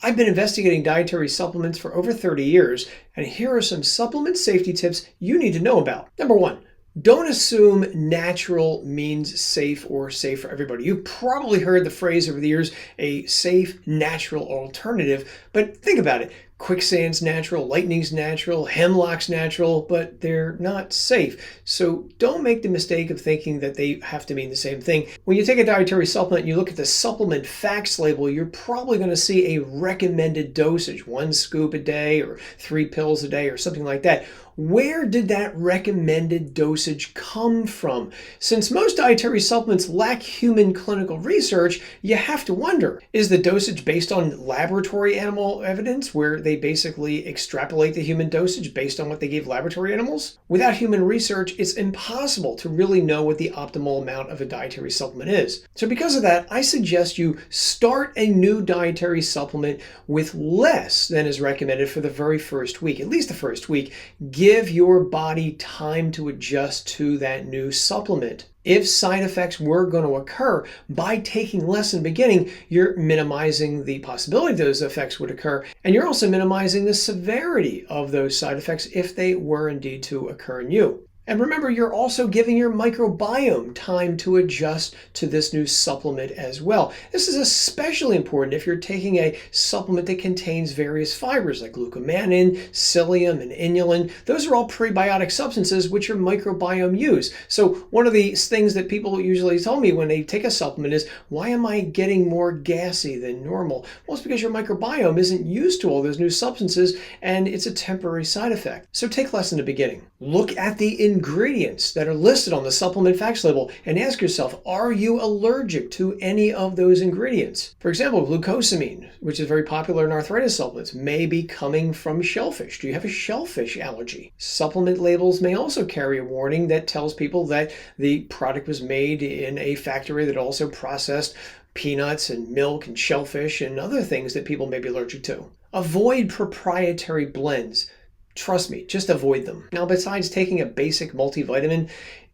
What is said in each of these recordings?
I've been investigating dietary supplements for over 30 years, and here are some supplement safety tips you need to know about. Number one, don't assume natural means safe or safe for everybody. You've probably heard the phrase over the years, a safe, natural alternative, but think about it. Quicksand's natural, lightning's natural, hemlock's natural, but they're not safe. So don't make the mistake of thinking that they have to mean the same thing. When you take a dietary supplement and you look at the supplement facts label, you're probably going to see a recommended dosage, 1 scoop a day or 3 pills a day or something like that. Where did that recommended dosage come from? Since most dietary supplements lack human clinical research, you have to wonder, is the dosage based on laboratory animal evidence where they basically extrapolate the human dosage based on what they gave laboratory animals? Without human research, it's impossible to really know what the optimal amount of a dietary supplement is. So because of that, I suggest you start a new dietary supplement with less than is recommended for the very first week, at least the first week. Give your body time to adjust to that new supplement. If side effects were going to occur, by taking less in the beginning, you're minimizing the possibility those effects would occur, and you're also minimizing the severity of those side effects if they were indeed to occur in you. And remember, you're also giving your microbiome time to adjust to this new supplement as well. This is especially important if you're taking a supplement that contains various fibers like glucomannan, psyllium, and inulin. Those are all prebiotic substances which your microbiome use. So one of the things that people usually tell me when they take a supplement is, why am I getting more gassy than normal? Well, it's because your microbiome isn't used to all those new substances and it's a temporary side effect. So take less in the beginning. Look at the ingredients that are listed on the supplement facts label and ask yourself, are you allergic to any of those ingredients? For example, glucosamine, which is very popular in arthritis supplements, may be coming from shellfish. Do you have a shellfish allergy? Supplement labels may also carry a warning that tells people that the product was made in a factory that also processed peanuts and milk and shellfish and other things that people may be allergic to. Avoid proprietary blends. Trust me, just avoid them. Now, besides taking a basic multivitamin,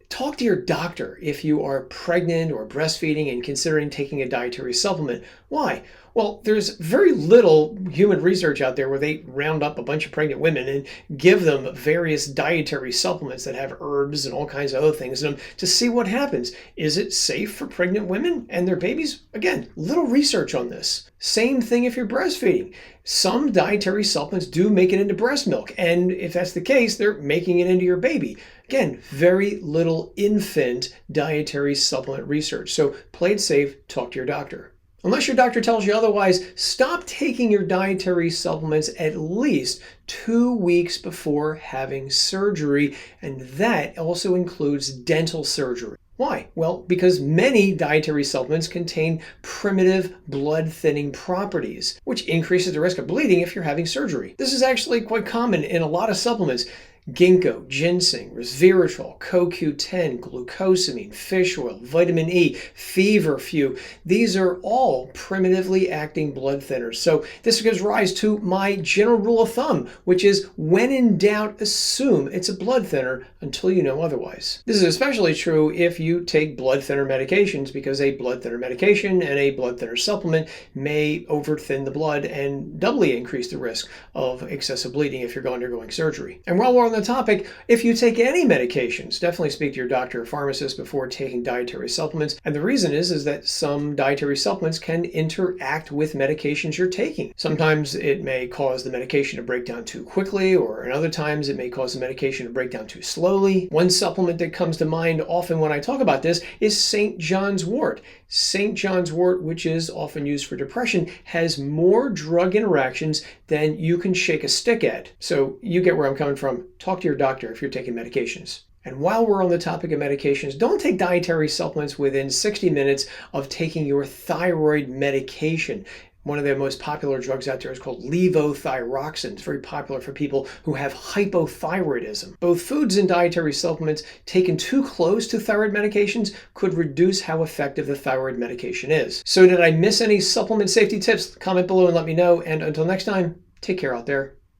talk to your doctor if you are pregnant or breastfeeding and considering taking a dietary supplement. Why? Well, there's very little human research out there where they round up a bunch of pregnant women and give them various dietary supplements that have herbs and all kinds of other things in them to see what happens. Is it safe for pregnant women and their babies? Again, little research on this. Same thing if you're breastfeeding. Some dietary supplements do make it into breast milk, and if that's the case, they're making it into your baby. Again, very little infant dietary supplement research. So play it safe, talk to your doctor. Unless your doctor tells you otherwise, stop taking your dietary supplements at least 2 weeks before having surgery, and that also includes dental surgery. Why? Well, because many dietary supplements contain primitive blood thinning properties, which increases the risk of bleeding if you're having surgery. This is actually quite common in a lot of supplements. Ginkgo, ginseng, resveratrol, CoQ10, glucosamine, fish oil, vitamin E, feverfew. These are all primitively acting blood thinners. So this gives rise to my general rule of thumb, which is when in doubt, assume it's a blood thinner until you know otherwise. This is especially true if you take blood thinner medications, because a blood thinner medication and a blood thinner supplement may overthin the blood and doubly increase the risk of excessive bleeding if you're undergoing surgery. And while we're on the topic, if you take any medications, definitely speak to your doctor or pharmacist before taking dietary supplements. And the reason is that some dietary supplements can interact with medications you're taking. Sometimes it may cause the medication to break down too quickly, or in other times it may cause the medication to break down too slowly. One supplement that comes to mind often when I talk about this is St. John's wort. St. John's wort, which is often used for depression, has more drug interactions than you can shake a stick at. So you get where I'm coming from. Talk to your doctor if you're taking medications. And while we're on the topic of medications, don't take dietary supplements within 60 minutes of taking your thyroid medication. One of the most popular drugs out there is called levothyroxine. It's very popular for people who have hypothyroidism. Both foods and dietary supplements taken too close to thyroid medications could reduce how effective the thyroid medication is. So did I miss any supplement safety tips? Comment below and let me know. And until next time, take care out there.